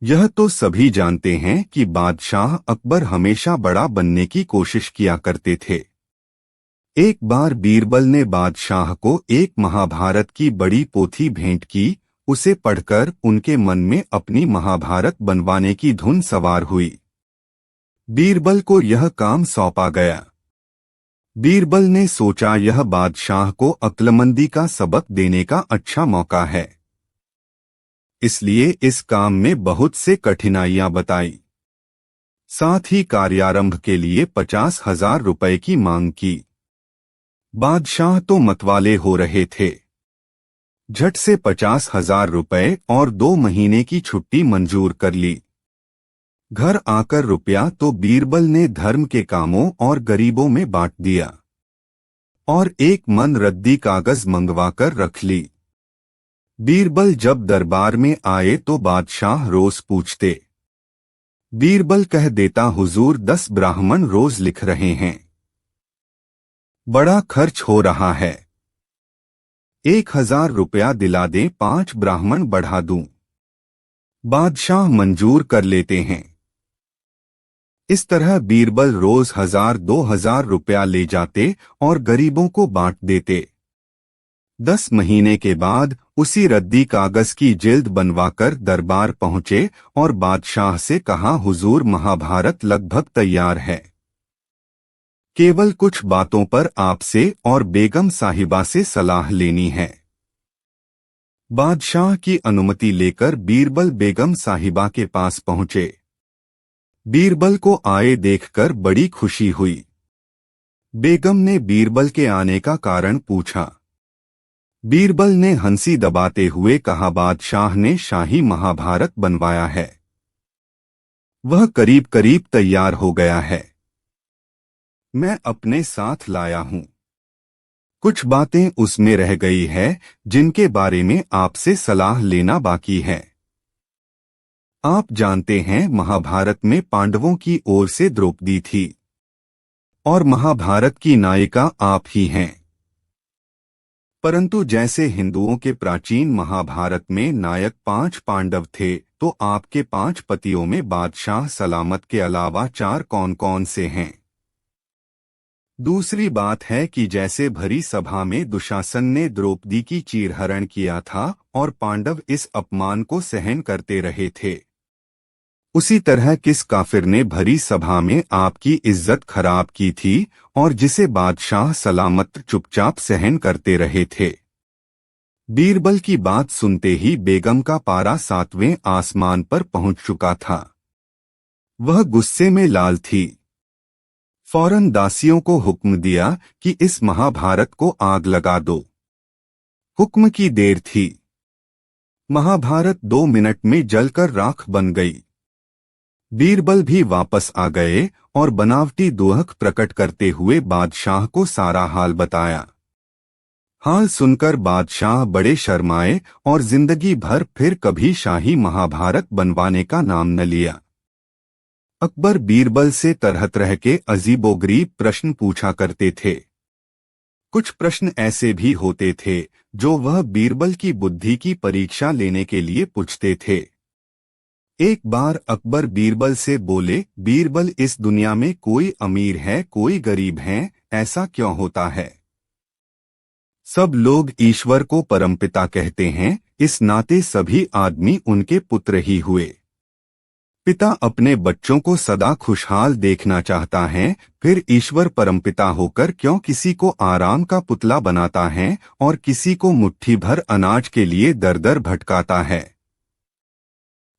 यह तो सभी जानते हैं कि बादशाह अकबर हमेशा बड़ा बनने की कोशिश किया करते थे। एक बार बीरबल ने बादशाह को एक महाभारत की बड़ी पोथी भेंट की। उसे पढ़कर उनके मन में अपनी महाभारत बनवाने की धुन सवार हुई। बीरबल को यह काम सौंपा गया। बीरबल ने सोचा यह बादशाह को अक्लमंदी का सबक देने का अच्छा मौका है, इसलिए इस काम में बहुत से कठिनाइयां बताई। साथ ही कार्यारंभ के लिए 50,000 रुपए की मांग की। बादशाह तो मतवाले हो रहे थे। झट से 50,000 रुपए और 2 महीने की छुट्टी मंजूर कर ली। घर आकर रुपया तो बीरबल ने धर्म के कामों और गरीबों में बांट दिया और एक मन रद्दी कागज मंगवाकर रख ली। बीरबल जब दरबार में आए तो बादशाह रोज पूछते। बीरबल कह देता, हुजूर 10 ब्राह्मण रोज लिख रहे हैं, बड़ा खर्च हो रहा है, 1,000 रुपया दिला दें, 5 ब्राह्मण बढ़ा दूं। बादशाह मंजूर कर लेते हैं। इस तरह बीरबल रोज 1,000-2,000 रुपया ले जाते और गरीबों को बांट देते। 10 महीने के बाद उसी रद्दी कागज की जिल्द बनवाकर दरबार पहुंचे और बादशाह से कहा, हुजूर महाभारत लगभग तैयार है, केवल कुछ बातों पर आपसे और बेगम साहिबा से सलाह लेनी है। बादशाह की अनुमति लेकर बीरबल बेगम साहिबा के पास पहुंचे। बीरबल को आए देखकर बड़ी खुशी हुई। बेगम ने बीरबल के आने का कारण पूछा। बीरबल ने हंसी दबाते हुए कहा, बादशाह ने शाही महाभारत बनवाया है, वह करीब करीब तैयार हो गया है, मैं अपने साथ लाया हूं। कुछ बातें उसमें रह गई है जिनके बारे में आपसे सलाह लेना बाकी है। आप जानते हैं महाभारत में पांडवों की ओर से द्रौपदी थी और महाभारत की नायिका आप ही हैं। परंतु जैसे हिंदुओं के प्राचीन महाभारत में नायक 5 पांडव थे, तो आपके 5 पतियों में बादशाह सलामत के अलावा 4 कौन कौन से हैं? दूसरी बात है कि जैसे भरी सभा में दुशासन ने द्रौपदी की चीरहरण किया था और पांडव इस अपमान को सहन करते रहे थे, उसी तरह किस काफिर ने भरी सभा में आपकी इज्जत खराब की थी और जिसे बादशाह सलामत चुपचाप सहन करते रहे थे। बीरबल की बात सुनते ही बेगम का पारा 7वें आसमान पर पहुंच चुका था। वह गुस्से में लाल थी। फौरन दासियों को हुक्म दिया कि इस महाभारत को आग लगा दो। हुक्म की देर थी। महाभारत 2 मिनट में जलकर राख बन गई। बीरबल भी वापस आ गए और बनावटी दुहक प्रकट करते हुए बादशाह को सारा हाल बताया। हाल सुनकर बादशाह बड़े शर्माए और जिंदगी भर फिर कभी शाही महाभारत बनवाने का नाम न लिया। अकबर बीरबल से तरह तरह के अजीबोगरीब प्रश्न पूछा करते थे। कुछ प्रश्न ऐसे भी होते थे जो वह बीरबल की बुद्धि की परीक्षा लेने के लिए पूछते थे। एक बार अकबर बीरबल से बोले, बीरबल इस दुनिया में कोई अमीर है कोई गरीब है, ऐसा क्यों होता है? सब लोग ईश्वर को परमपिता कहते हैं, इस नाते सभी आदमी उनके पुत्र ही हुए। पिता अपने बच्चों को सदा खुशहाल देखना चाहता है, फिर ईश्वर परमपिता होकर क्यों किसी को आराम का पुतला बनाता है और किसी को मुट्ठी भर अनाज के लिए दर दर भटकाता है?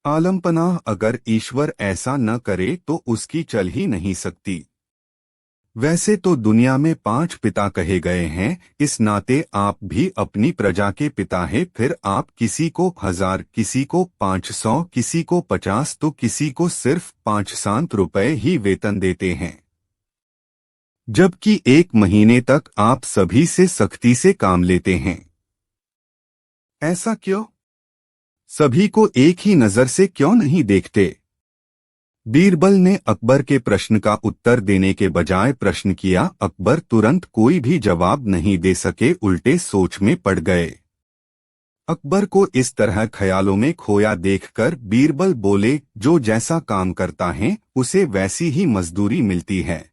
आलमपनाह अगर ईश्वर ऐसा न करे तो उसकी चल ही नहीं सकती। वैसे तो दुनिया में 5 पिता कहे गए हैं, इस नाते आप भी अपनी प्रजा के पिता हैं। फिर आप किसी को 1000, किसी को 500, किसी को 50 तो किसी को सिर्फ 500 रुपए ही वेतन देते हैं, जबकि 1 महीने तक आप सभी से सख्ती से काम लेते हैं। ऐसा क्यों? सभी को एक ही नजर से क्यों नहीं देखते? बीरबल ने अकबर के प्रश्न का उत्तर देने के बजाय प्रश्न किया। अकबर तुरंत कोई भी जवाब नहीं दे सके, उल्टे सोच में पड़ गए। अकबर को इस तरह ख्यालों में खोया देखकर बीरबल बोले, जो जैसा काम करता है उसे वैसी ही मजदूरी मिलती है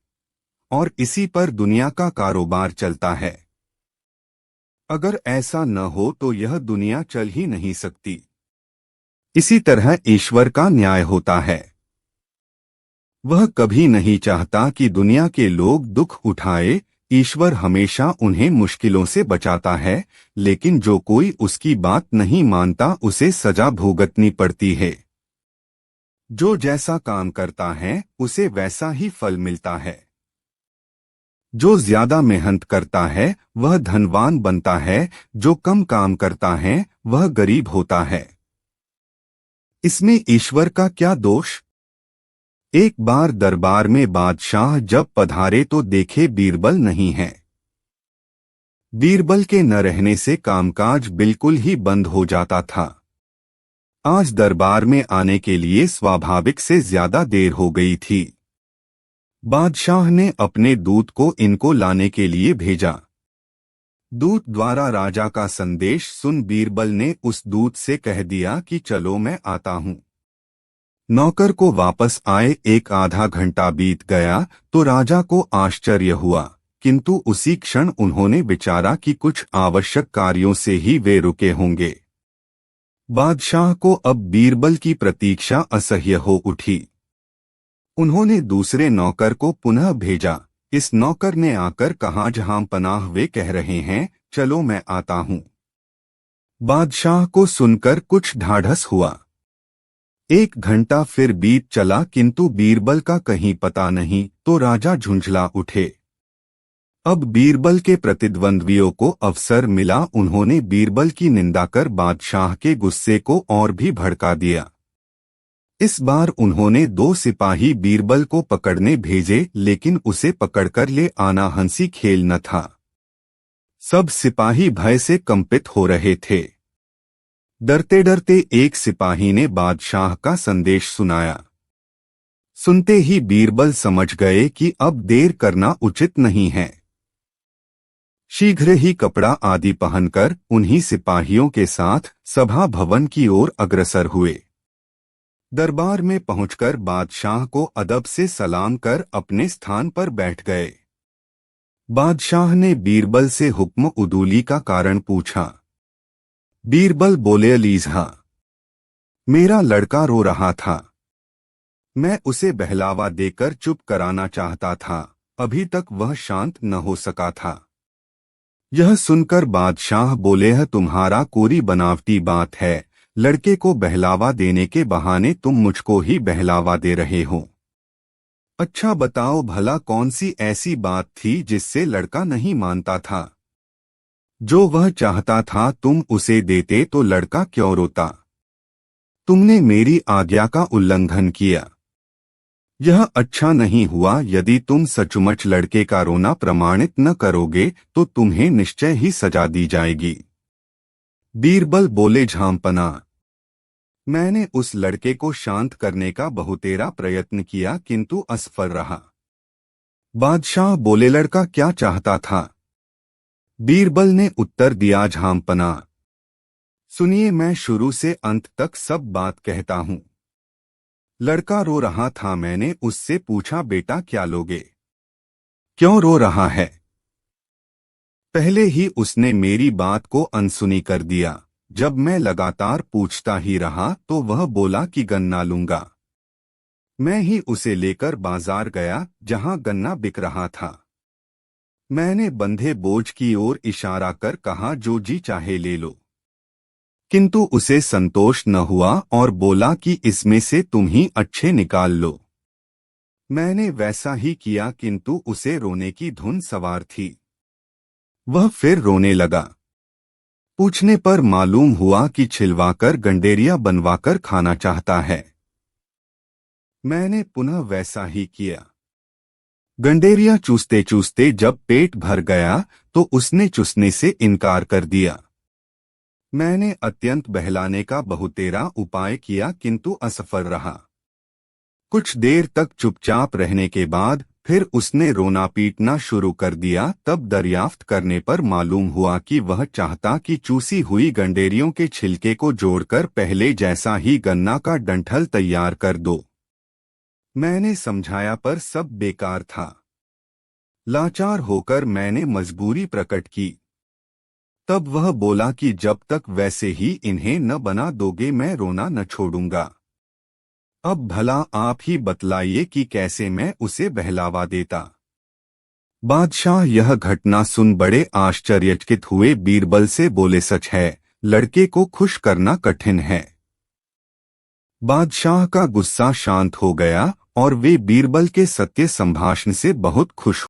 और इसी पर दुनिया का कारोबार चलता है। अगर ऐसा न हो तो यह दुनिया चल ही नहीं सकती। इसी तरह ईश्वर का न्याय होता है। वह कभी नहीं चाहता कि दुनिया के लोग दुख उठाए। ईश्वर हमेशा उन्हें मुश्किलों से बचाता है, लेकिन जो कोई उसकी बात नहीं मानता उसे सजा भुगतनी पड़ती है। जो जैसा काम करता है उसे वैसा ही फल मिलता है। जो ज्यादा मेहनत करता है वह धनवान बनता है, जो कम काम करता है वह गरीब होता है। इसमें ईश्वर का क्या दोष? एक बार दरबार में बादशाह जब पधारे तो देखे बीरबल नहीं है। बीरबल के न रहने से कामकाज बिल्कुल ही बंद हो जाता था। आज दरबार में आने के लिए स्वाभाविक से ज्यादा देर हो गई थी। बादशाह ने अपने दूत को इनको लाने के लिए भेजा। दूत द्वारा राजा का संदेश सुन बीरबल ने उस दूत से कह दिया कि चलो मैं आता हूँ। नौकर को वापस आए एक आधा घंटा बीत गया तो राजा को आश्चर्य हुआ, किंतु उसी क्षण उन्होंने विचारा कि कुछ आवश्यक कार्यों से ही वे रुके होंगे। बादशाह को अब बीरबल की प्रतीक्षा असह्य हो उठी। उन्होंने दूसरे नौकर को पुनः भेजा। इस नौकर ने आकर कहा, जहां पनाह वे कह रहे हैं, चलो मैं आता हूँ। बादशाह को सुनकर कुछ ढाढ़स हुआ। एक घंटा फिर बीत चला किंतु बीरबल का कहीं पता नहीं, तो राजा झुंझला उठे। अब बीरबल के प्रतिद्वंद्वियों को अवसर मिला। उन्होंने बीरबल की निंदा कर बादशाह के गुस्से को और भी भड़का दिया। इस बार उन्होंने 2 सिपाही बीरबल को पकड़ने भेजे, लेकिन उसे पकड़कर ले आना हंसी खेल न था। सब सिपाही भय से कंपित हो रहे थे। डरते डरते एक सिपाही ने बादशाह का संदेश सुनाया। सुनते ही बीरबल समझ गए कि अब देर करना उचित नहीं है। शीघ्र ही कपड़ा आदि पहनकर उन्हीं सिपाहियों के साथ सभा भवन की ओर अग्रसर हुए। दरबार में पहुंचकर बादशाह को अदब से सलाम कर अपने स्थान पर बैठ गए। बादशाह ने बीरबल से हुक्म उदूली का कारण पूछा। बीरबल बोले, लीज़ा, मेरा लड़का रो रहा था। मैं उसे बहलावा देकर चुप कराना चाहता था, अभी तक वह शांत न हो सका था। यह सुनकर बादशाह बोले, है तुम्हारा कोरी बनावटी बात है। लड़के को बहलावा देने के बहाने तुम मुझको ही बहलावा दे रहे हो। अच्छा बताओ भला कौन सी ऐसी बात थी जिससे लड़का नहीं मानता था? जो वह चाहता था तुम उसे देते तो लड़का क्यों रोता? तुमने मेरी आज्ञा का उल्लंघन किया। यह अच्छा नहीं हुआ। यदि तुम सचमुच लड़के का रोना प्रमाणित न करोगे तो तुम्हें निश्चय ही सजा दी जाएगी। बीरबल बोले, झांपना, मैंने उस लड़के को शांत करने का बहुतेरा प्रयत्न किया किंतु असफल रहा। बादशाह बोले, लड़का क्या चाहता था? बीरबल ने उत्तर दिया, झांपना, सुनिए, मैं शुरू से अंत तक सब बात कहता हूँ। लड़का रो रहा था। मैंने उससे पूछा, बेटा क्या लोगे? क्यों रो रहा है? पहले ही उसने मेरी बात को अनसुनी कर दिया। जब मैं लगातार पूछता ही रहा तो वह बोला कि गन्ना लूंगा। मैं ही उसे लेकर बाजार गया जहां गन्ना बिक रहा था। मैंने बंधे बोझ की ओर इशारा कर कहा, जो जी चाहे ले लो। किंतु उसे संतोष न हुआ और बोला कि इसमें से तुम ही अच्छे निकाल लो। मैंने वैसा ही किया किंतु उसे रोने की धुन सवार थी। वह फिर रोने लगा। पूछने पर मालूम हुआ कि छिलवाकर गंडेरिया बनवाकर खाना चाहता है। मैंने पुनः वैसा ही किया। गंडेरिया चूसते चूसते जब पेट भर गया तो उसने चूसने से इनकार कर दिया। मैंने अत्यंत बहलाने का बहुतेरा उपाय किया किंतु असफल रहा। कुछ देर तक चुपचाप रहने के बाद फिर उसने रोना पीटना शुरू कर दिया। तब दरियाफ्त करने पर मालूम हुआ कि वह चाहता कि चूसी हुई गंडेरियों के छिलके को जोड़कर पहले जैसा ही गन्ना का डंठल तैयार कर दो। मैंने समझाया पर सब बेकार था। लाचार होकर मैंने मजबूरी प्रकट की। तब वह बोला कि जब तक वैसे ही इन्हें न बना दोगे मैं रोना न छोड़ूंगा। अब भला आप ही बतलाइए कि कैसे मैं उसे बहलावा देता। बादशाह यह घटना सुन बड़े आश्चर्यचकित हुए। बीरबल से बोले, सच है, लड़के को खुश करना कठिन है। बादशाह का गुस्सा शांत हो गया और वे बीरबल के सत्य संभाषण से बहुत खुश